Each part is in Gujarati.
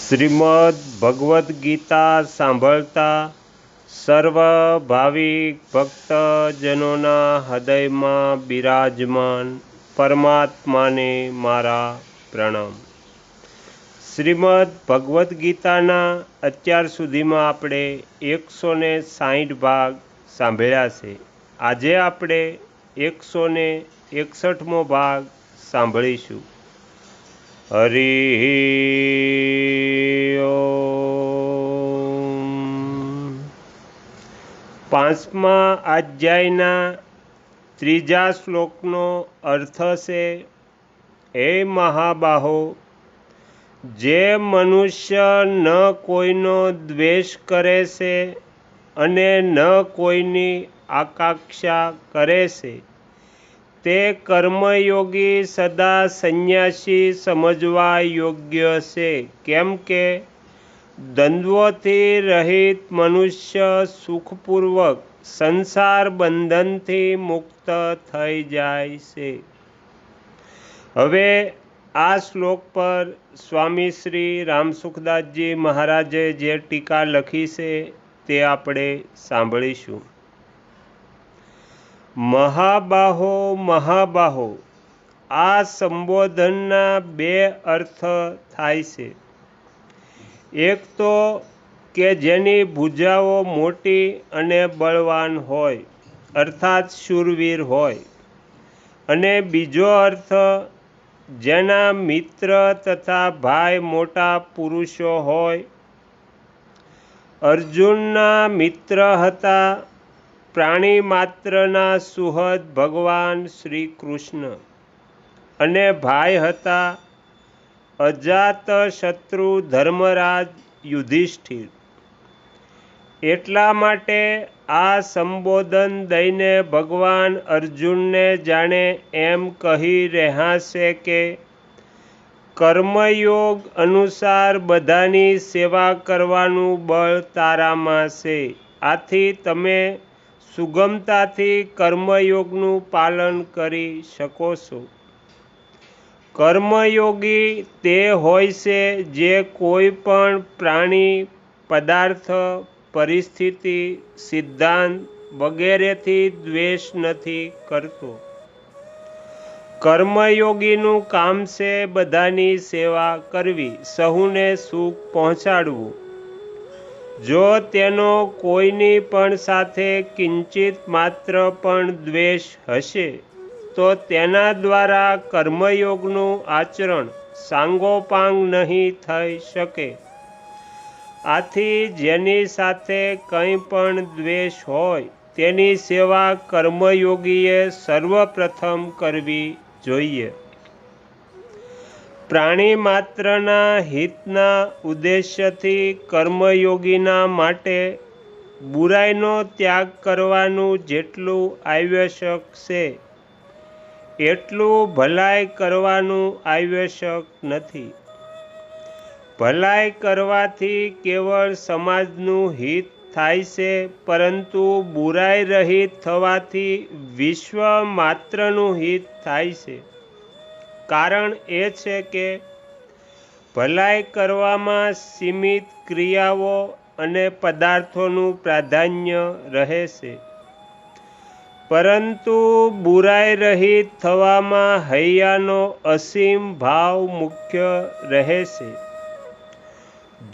શ્રીમદ ભગવદ્ ગીતા સાંભળતા સર્વ ભાવિક ભક્તજનોના હૃદયમાં બિરાજમાન પરમાત્માને મારા પ્રણામ। શ્રીમદ ભગવદ્ ગીતાના અત્યાર સુધીમાં આપણે 160 ભાગ સાંભળ્યા છે। આજે આપણે 161મો ભાગ સાંભળીશું। હરિ ઓમ। પાંચમા અધ્યાયના ત્રીજા શ્લોકનો અર્થ છે, હે મહાબાહો, જે મનુષ્ય ન કોઈનો દ્વેષ કરે છે અને ન કોઈની આકાંક્ષા કરે છે, તે કર્મયોગી સદા સંન્યાસી સમજવા યોગ્ય છે। કેમ કે દ્વંદ્વોથી રહિત મનુષ્ય સુખપૂર્વક સંસાર બંધનથી મુક્ત થઈ જાય છે। હવે આ શ્લોક પર સ્વામી શ્રી રામસુખદાસજી મહારાજે જે ટીકા લખી છે તે આપણે સાંભળીશું। મહાબાહો મહાબાહો, આ સંબોધનના બે અર્થ થાય છે। એક તો કે જેની ભુજાઓ મોટી અને બળવાન હોય, અર્થાત શૂરવીર હોય, અને બીજો અર્થ જેના મિત્ર તથા ભાઈ મોટા પુરુષો હોય। અર્જુનના મિત્ર હતા પ્રાણી માત્રના સુહૃદ ભગવાન શ્રી કૃષ્ણ, અને ભાઈ હતા અજાત શત્રુ ધર્મરાજ યુધિષ્ઠિર। એટલા માટે આ સંબોધન દઈને ભગવાન અર્જુનને જાણે એમ કહી રહ્યા છે કે કર્મયોગ અનુસાર બધાની સેવા કરવાનું બળ તારામાં છે। આથી તમે સુગમતાથી કર્મયોગનું પાલન કરી શકો છો। કર્મયોગી તે હોય છે જે કોઈ પણ પ્રાણી, પદાર્થ, પરિસ્થિતિ, સિદ્ધાંત વગેરેથી દ્વેષ નથી કરતો। કર્મયોગીનું કામ છે બધાની સેવા કરવી, સહુને સુખ પહોંચાડવું। જો તેનો કોઈની પણ સાથે કિંચિત માત્ર પણ દ્વેષ હશે તો તેના દ્વારા કર્મયોગનું આચરણ સાંગોપાંગ નહીં થઈ શકે। આથી જેની સાથે કંઈ પણ દ્વેષ હોય તેની સેવા કર્મયોગીએ સર્વપ્રથમ કરવી જોઈએ। પ્રાણી માત્રના હિતના ઉદ્દેશ્યથી કર્મયોગીના માટે બુરાઈનો ત્યાગ કરવાનું જેટલું આવશ્યક છે એટલું ભલાઈ કરવાનું આવશ્યક નથી। ભલાઈ કરવાથી કેવળ સમાજનું હિત થાય છે, પરંતુ બુરાઈ રહિત થવાથી વિશ્વ માત્રનું હિત થાય છે। કારણ એ છે કે ભલાઈ કરવામાં સીમિત ક્રિયાઓ અને પદાર્થોનું પ્રાધાન્ય રહે છે, પરંતુ બુરાઈ રહિત થવામાં હૈયાનો અસીમ ભાવ મુખ્ય રહે છે।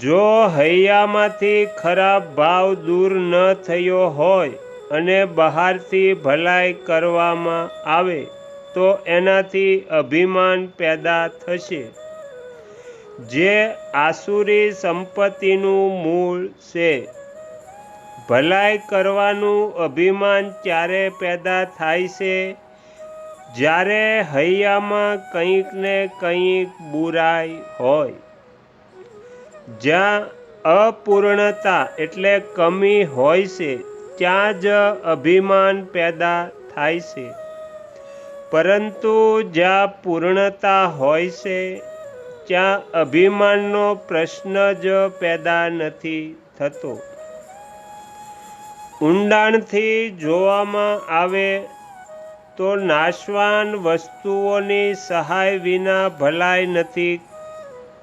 જો હૈયામાંથી ખરાબ ભાવ દૂર ન થયો હોય અને બહારથી ભલાઈ કરવામાં આવે તો એનાથી અભિમાન પેદા થશે, જે આસુરી સંપત્તિનું મૂળ છે। ભલાઈ કરવાનું અભિમાન ત્યારે પેદા થાય છે જ્યારે હૈયામાં કંઈક ને કંઈક બુરાઈ હોય। જ્યાં અપૂર્ણતા એટલે કમી હોય છે ત્યાં જ અભિમાન પેદા થાય છે, પરંતુ જ્યાં પૂર્ણતા હોય છે ત્યાં અભિમાનનો પ્રશ્ન જ પેદા નથી થતો। ઊંડાણથી જોવામાં આવે તો નાશવાન વસ્તુઓની સહાય વિના ભલાઈ નથી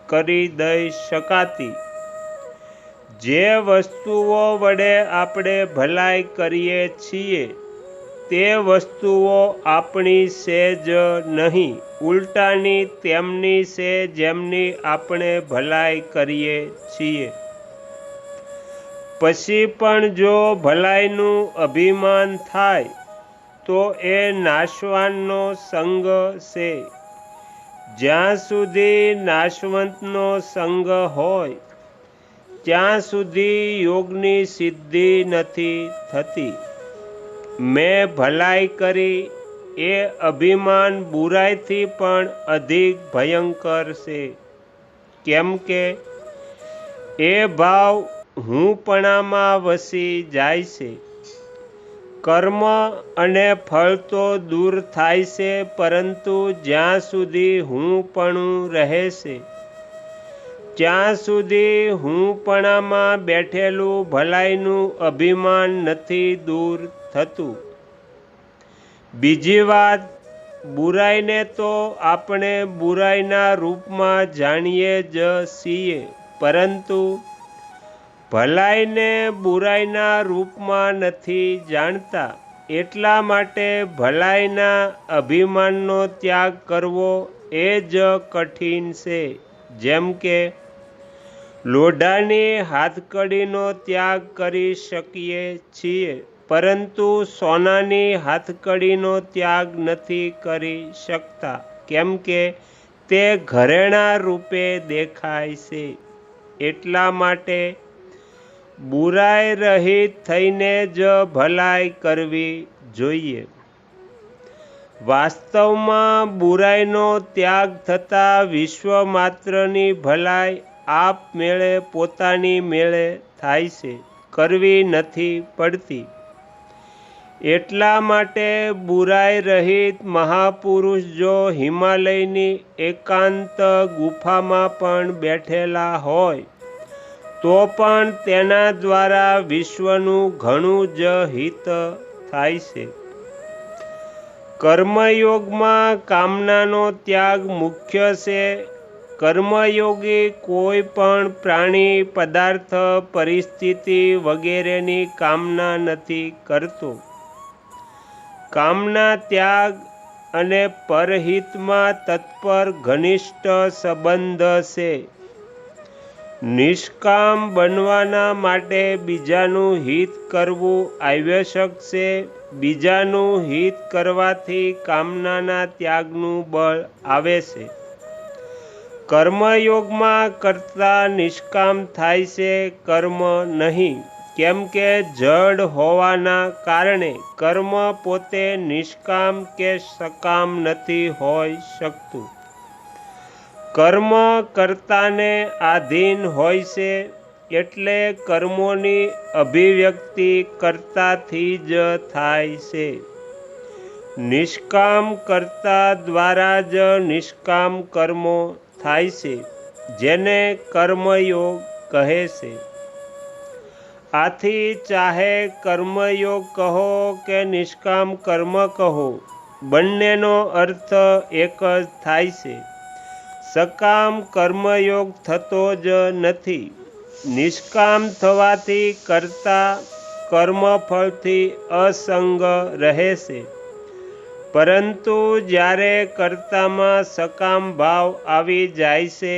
કરી દઈ શકાતી. જે વસ્તુઓ વડે આપણે ભલાઈ કરીએ છીએ તે વસ્તુઓ આપણી છે જ નહીં, ઉલટાની તેમની છે જેમની આપણે ભલાઈ કરીએ છીએ. પછી પણ જો ભલાઈનું અભિમાન થાય તો એ નાશવાનનો સંગ છે. જ્યાં સુધી નાશવંતનો સંગ હોય ત્યાં સુધી યોગની સિદ્ધિ નથી થતી. મેં ભલાઈ કરી એ અભિમાન બુરાઈથી પણ અધિક ભયંકર છે, કેમ કે એ ભાવ હુંપણામાં વસી જાય છે. કર્મ અને ફળ તો દૂર થાય છે, પરંતુ જ્યાં સુધી હુંપણું રહે છે ત્યાં સુધી હુંપણામાં બેઠેલું ભલાઈનું અભિમાન નથી દૂર થતું. બીજી વાત, બુરાઈને તો આપણે બુરાઈના રૂપમાં જાણીએ જ છીએ, પરંતુ ભલાઈને બુરાઈના રૂપમાં નથી જાણતા. એટલા માટે ભલાઈના અભિમાનનો ત્યાગ કરવો એ જ કઠિન છે. જેમ કે લોઢાની હાથકડીનો ત્યાગ કરી શકીએ છીએ, પરંતુ સોનાની હાથકડીનો ત્યાગ નથી કરી શકતા, કેમ કે તે ઘરેણાં રૂપે દેખાય છે. એટલા માટે બુરાઈ રહિત થઈને જ ભલાઈ કરવી જોઈએ. વાસ્તવમાં બુરાઈનો ત્યાગ થતાં વિશ્વમાત્રની ભલાઈ આપમેળે પોતાની મેળે થાય છે, કરવી નથી પડતી. એટલા માટે બુરાઈ રહિત મહાપુરુષ જો હિમાલયની એકાંત ગુફામાં પણ બેઠેલા હોય તો પણ તેના દ્વારા વિશ્વનું ઘણું જ હિત થાય છે. કર્મયોગમાં કામનાનો ત્યાગ મુખ્ય છે. કર્મયોગી કોઈ પણ પ્રાણી, પદાર્થ, પરિસ્થિતિ વગેરેની કામના નથી કરતો. કામના ત્યાગ અને પરહિતમાં તત્પર ઘનિષ્ઠ સંબંધ છે. નિષ્કામ બનવાના માટે બીજાનું હિત કરવું આવશ્યક છે. બીજાનું હિત કરવાથી કામનાના ત્યાગનું બળ આવે છે. કર્મયોગમાં કર્તા નિષ્કામ થાય છે, કર્મ નહીં, કેમ કે જડ હોવાના કારણે કર્મ પોતે નિષ્કામ કે સકામ નથી હોઈ શકતું. કર્મ કર્તાને આધીન હોય છે, એટલે કર્મોની અભિવ્યક્તિ કર્તાથી જ થાય છે. નિષ્કામ કર્તા દ્વારા જ નિષ્કામ કર્મો થાય છે, જેને કર્મયોગ કહે છે. આથી ચાહે કર્મયોગ કહો કે નિષ્કામ કર્મ કહો, બંનેનો અર્થ એક જ થાય છે. સકામ કર્મયોગ થતો જ નથી. નિષ્કામ થવાથી કર્તા કર્મફળથી અસંગ રહે છે, પરંતુ જ્યારે કર્તામાં સકામ ભાવ આવી જાય છે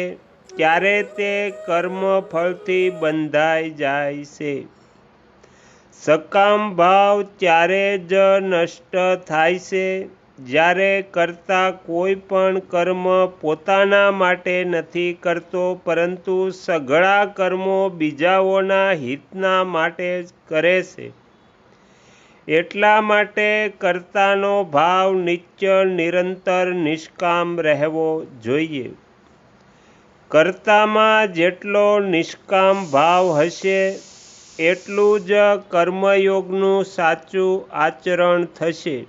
ત્યારે તે કર્મફળથી બંધાઈ જાય છે. સકામ ભાવ ત્યારે જ નષ્ટ થાય છે જ્યારે કર્તા કોઈ પણ કર્મ પોતાના માટે નથી કરતો, પરંતુ સઘળા કર્મો બીજાઓના હિતના માટે જ કરે છે. એટલા માટે કર્તાનો ભાવ નિત્ય નિરંતર નિષ્કામ રહેવો જોઈએ. કર્તામાં જેટલો નિષ્કામ ભાવ હશે એટલું જ કર્મયોગનું સાચું આચરણ થશે.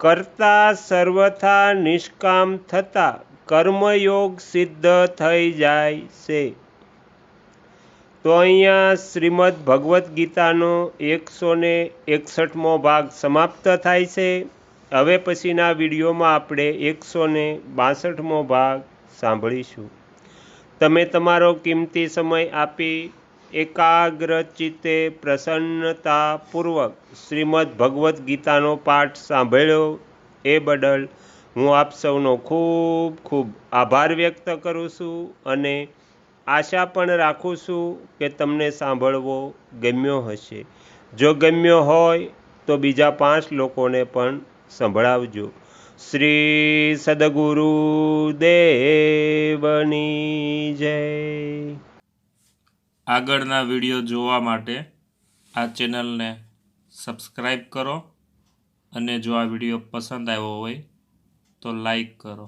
કર્તા સર્વથા નિષ્કામ થતાં કર્મયોગ સિદ્ધ થઈ જાય છે. તો અહીંયા શ્રીમદ્ ભગવદ્ ગીતાનો 161મો ભાગ સમાપ્ત થાય છે. હવે પછીના વિડીયોમાં આપણે 162મો ભાગ સાંભળીશું. તમે તમારો કિંમતી સમય આપી એકાગ્ર ચિત્તે પ્રસન્નતાપૂર્વક શ્રીમદ્ ભગવદ્ ગીતાનો પાઠ સાંભળ્યો એ બદલ હું આપ સૌનો ખૂબ ખૂબ આભાર વ્યક્ત કરું છું અને આશા પણ રાખું છું કે તમને સાંભળવો ગમ્યો હશે. જો ગમ્યો હોય તો બીજા 5 લોકોને પણ સંભળાવજો. શ્રી સદગુરુ દેવની જય. આગળના વિડીયો જોવા માટે આ ચેનલને સબસ્ક્રાઈબ કરો અને જો આ વિડીયો પસંદ આવ્યો હોય તો લાઈક કરો.